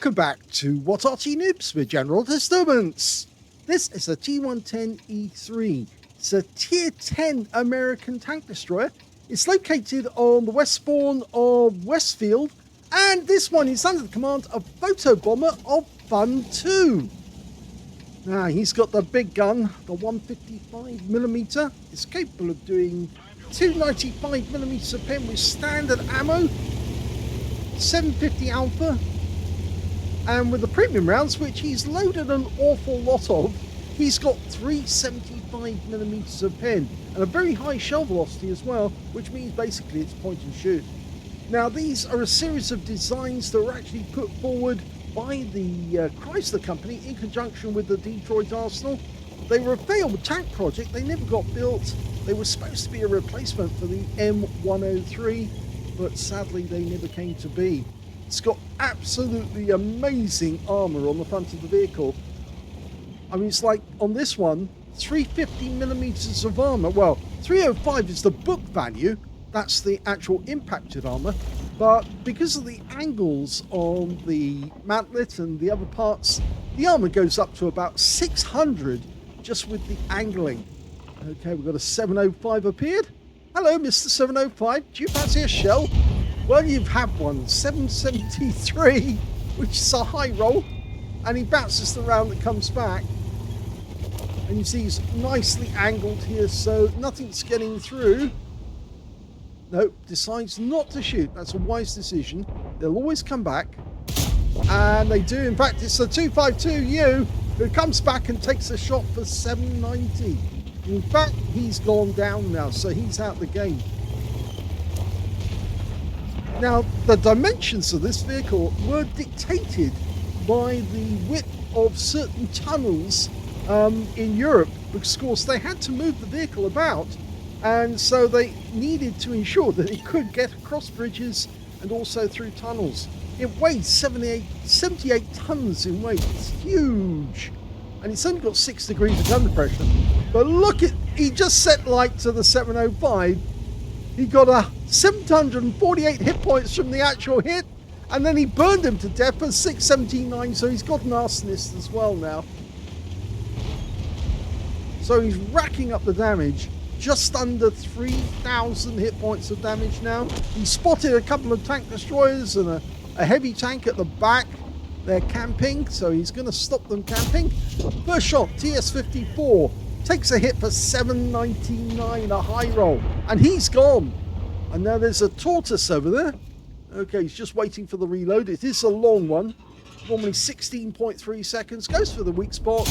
Welcome back to What Arty Noobs with General Disturbance. This is a T110E3. It's a Tier 10 American tank destroyer. It's located on the west spawn of Westfield, and this one is under the command of Photobomber of FUN2. Now, he's got the big gun, the 155mm. It's capable of doing 295mm pen with standard ammo, 750 alpha, and with the premium rounds, which he's loaded an awful lot of, he's got 375mm of pen and a very high shell velocity as well, which means basically it's point and shoot. Now, these are a series of designs that were actually put forward by the Chrysler company in conjunction with the Detroit Arsenal. They were a failed tank project. They never got built. They were supposed to be a replacement for the M103, but sadly they never came to be. It's got absolutely amazing armor on the front of the vehicle. I mean, it's like on this one, 350mm of armor. Well, 305 is the book value. That's the actual impacted armor. But because of the angles on the mantlet and the other parts, the armor goes up to about 600 just with the angling. Okay, we've got a 705 appeared. Hello, Mr. 705. Do you fancy a shell? Well, you've had one. 773, which is a high roll, and he bounces the round that comes back. And you see he's nicely angled here, so nothing's getting through. Nope, decides not to shoot. That's a wise decision. They'll always come back. And they do. In fact, it's the 252U who comes back and takes a shot for 790. In fact, he's gone down now, so he's out the game. Now, the dimensions of this vehicle were dictated by the width of certain tunnels in Europe, because of course they had to move the vehicle about, and so they needed to ensure that it could get across bridges and also through tunnels. It weighs 78 tons in weight. It's huge, and it's only got 6 degrees of under pressure. But look at, he just set light to the 705. He got a 748 hit points from the actual hit, and then he burned him to death for 679, so he's got an arsonist as well now. So he's racking up the damage, just under 3,000 hit points of damage now. He spotted a couple of tank destroyers and a heavy tank at the back. They're camping, so he's going to stop them camping. First shot, TS-54. Takes a hit for 799, a high roll, and he's gone. And now there's a tortoise over there. Okay, he's just waiting for the reload. It is a long one, normally 16.3 seconds. Goes for the weak spot,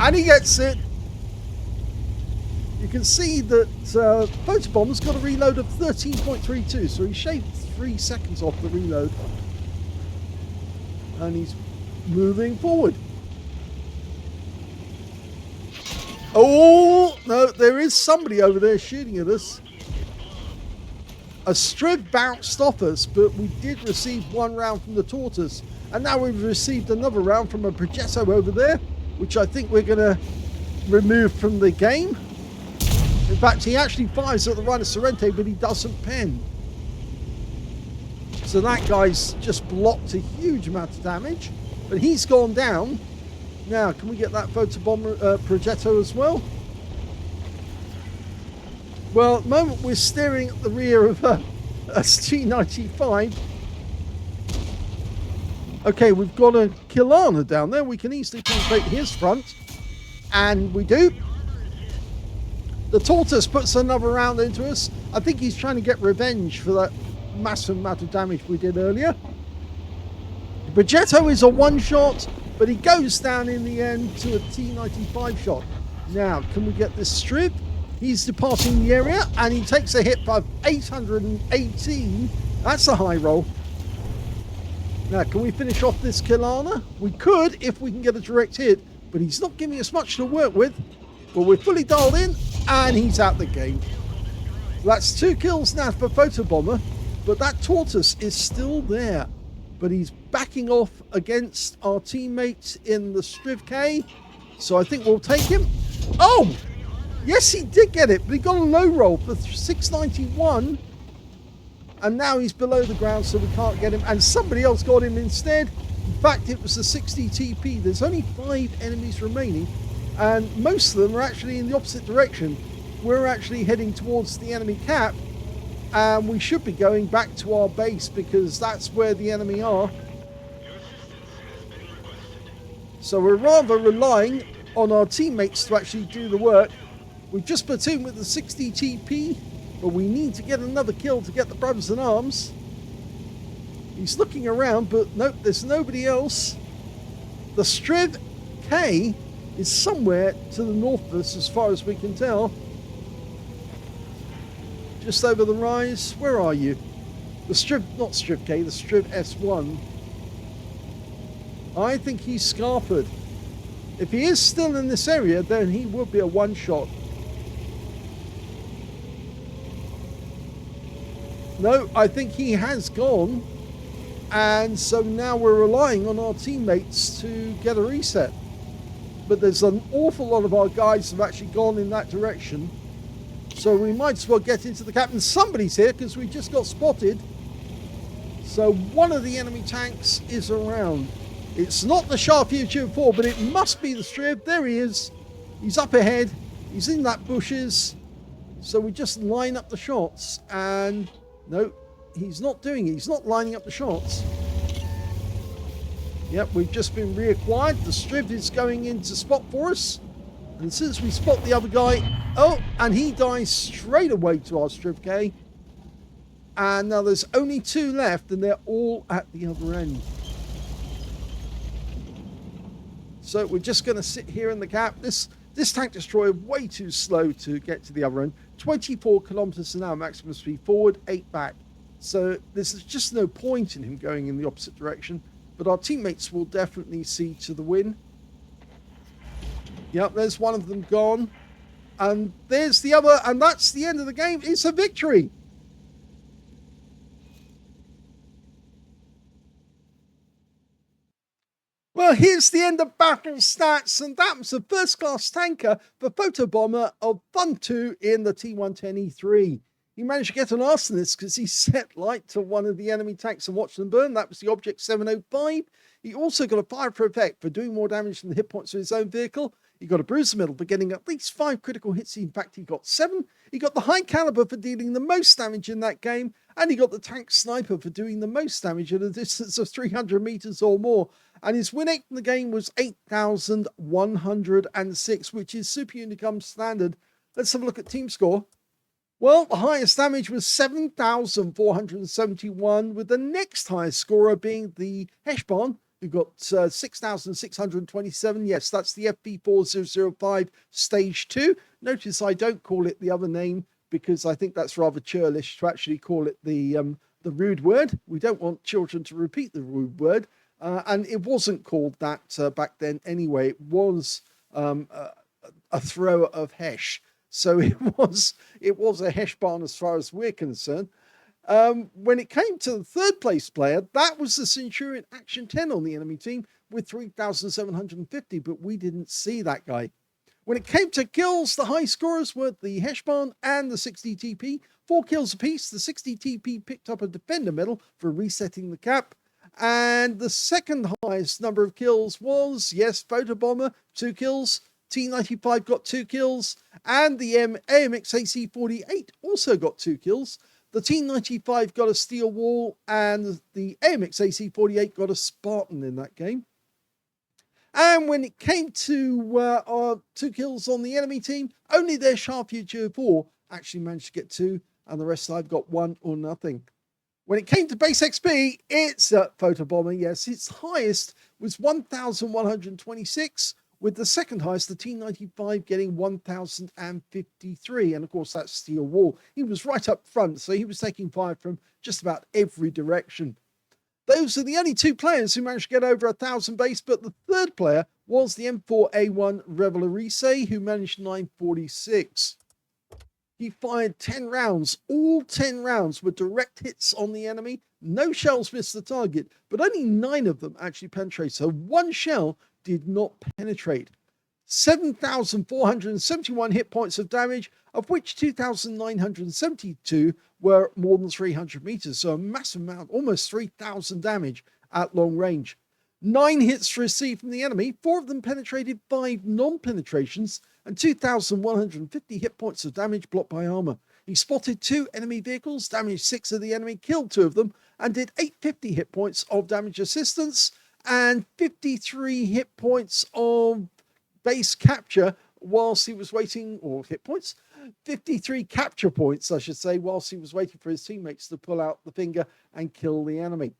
and he gets it. You can see that Photobomber's got a reload of 13.32, so he shaved 3 seconds off the reload. And he's moving forward. Oh, no, there is somebody over there shooting at us. A Striv bounced off us, but we did receive one round from the tortoise. And now we've received another round from a Progetto over there, which I think we're going to remove from the game. In fact, he actually fires at the Rhino Sorrento, but he doesn't pen. So that guy's just blocked a huge amount of damage, but he's gone down. Now, can we get that Photobomber Progetto as well? Well, at the moment we're steering at the rear of a T95. Okay, we've got a Kilana down there. We can easily penetrate his front, and we do. The tortoise puts another round into us. I think he's trying to get revenge for that massive amount of damage we did earlier. Progetto is a one-shot, but he goes down in the end to a T95 shot. Now, can we get this strip? He's departing the area, and he takes a hit of 818. That's a high roll. Now, can we finish off this Kilana? We could if we can get a direct hit, but he's not giving us much to work with. But we're fully dialed in, and he's out the game. That's 2 kills now for Photobomber, but that tortoise is still there. But he's backing off against our teammates in the Striv K, so I think we'll take him. Oh! Yes, he did get it, but he got a low roll for 691, and now he's below the ground, so we can't get him, and somebody else got him instead. In fact, it was the 60 TP. There's only 5 enemies remaining, and most of them are actually in the opposite direction. We're actually heading towards the enemy cap, and we should be going back to our base because that's where the enemy are. So we're rather relying on our teammates to actually do the work. We've just platooned with the 60 TP, but we need to get another kill to get the brothers in arms. He's looking around, but nope, there's nobody else. The Striv K is somewhere to the north of us as far as we can tell. Just over the rise. Where are you? The Striv, not Striv K, the Striv S1. I think he's scarpered. If he is still in this area, then he would be a one-shot. No, I think he has gone. And so now we're relying on our teammates to get a reset. But there's an awful lot of our guys have actually gone in that direction. So we might as well get into the cap. And somebody's here because we just got spotted. So one of the enemy tanks is around. It's not the Shure MV7X, but it must be the Striv. There he is. He's up ahead. He's in that bushes. So we just line up the shots. And no, he's not doing it. He's not lining up the shots. Yep, we've just been reacquired. The Striv is going into spot for us. And since we spot the other guy, oh, and he dies straight away to our Striv K. And now there's only 2 left, and they're all at the other end. So we're just going to sit here in the cap. This tank destroyer way too slow to get to the other end. 24 kilometers an hour maximum speed forward, 8 back. So there's just no point in him going in the opposite direction. But our teammates will definitely see to the win. Yep, there's one of them gone. And there's the other, and that's the end of the game. It's a victory. Well, here's the end of battle stats, and that was a first-class tanker for Photobomber of FUN2 in the T110E3. He managed to get an arsonist because he set light to one of the enemy tanks and watched them burn. That was the Object 705. He also got a fire for effect for doing more damage than the hit points of his own vehicle. He got a bruiser medal for getting at least 5 critical hits. In fact, he got 7. He got the high caliber for dealing the most damage in that game. And he got the tank sniper for doing the most damage at a distance of 300 meters or more. And his win rate in the game was 8,106, which is Super Unicum standard. Let's have a look at team score. Well, the highest damage was 7,471, with the next highest scorer being the Heshbon, who got 6,627. Yes, that's the FP4005 Stage 2. Notice I don't call it the other name because I think that's rather churlish to actually call it the rude word. We don't want children to repeat the rude word. And it wasn't called that back then anyway. It was a thrower of Hesh. So it was a Heshbon as far as we're concerned. When it came to the third place player, that was the Centurion Action 10 on the enemy team with 3,750, but we didn't see that guy. When it came to kills, the high scorers were the Heshbon and the 60 TP. 4 kills apiece. The 60 TP picked up a Defender medal for resetting the cap. And the second highest number of kills was, yes, Photobomber, 2 kills. T95 got 2 kills. And the AMX AC48 also got 2 kills. The T95 got a steel wall, and the AMX AC48 got a Spartan in that game. And when it came to our 2 kills on the enemy team, only their Shure MV7X actually managed to get 2, and the rest I've got 1 or nothing. When it came to base XP, it's a Photobomber. Yes, its highest was 1,126, with the second highest, the T95, getting 1,053. And of course, that's steel wall. He was right up front, so he was taking fire from just about every direction. Those are the only 2 players who managed to get over 1,000 base, but the third player was the M4A1 Reveillerise, who managed 946. He fired 10 rounds. All 10 rounds were direct hits on the enemy. No shells missed the target, but only 9 of them actually penetrated. So 1 shell did not penetrate. 7,471 hit points of damage, of which 2,972 were more than 300 meters. So a massive amount, almost 3,000 damage at long range. 9 hits received from the enemy, 4 of them penetrated, 5 non-penetrations, and 2,150 hit points of damage blocked by armor. He spotted 2 enemy vehicles, damaged 6 of the enemy, killed 2 of them, and did 850 hit points of damage assistance and 53 hit points of base capture whilst he was waiting, or hit points, 53 capture points, I should say, whilst he was waiting for his teammates to pull out the finger and kill the enemy.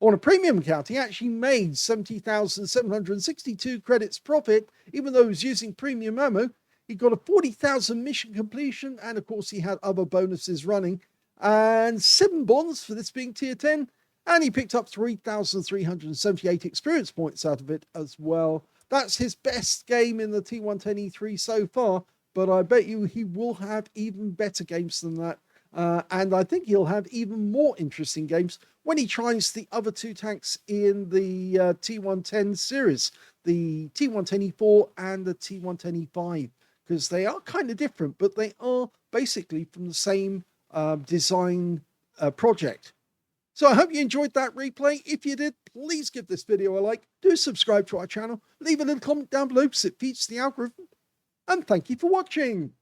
On a premium account, he actually made 70,762 credits profit, even though he was using premium ammo. He got a 40,000 mission completion, and of course he had other bonuses running, and 7 bonds for this being tier 10, and he picked up 3,378 experience points out of it as well. That's his best game in the T110E3 so far, but I bet you he will have even better games than that. And I think he'll have even more interesting games when he tries the other 2 tanks in the T110 series, the T110E4 and the T110E5, because they are kind of different, but they are basically from the same design project. So I hope you enjoyed that replay. If you did, please give this video a like. Do subscribe to our channel. Leave a little comment down below because it feeds the algorithm. And thank you for watching.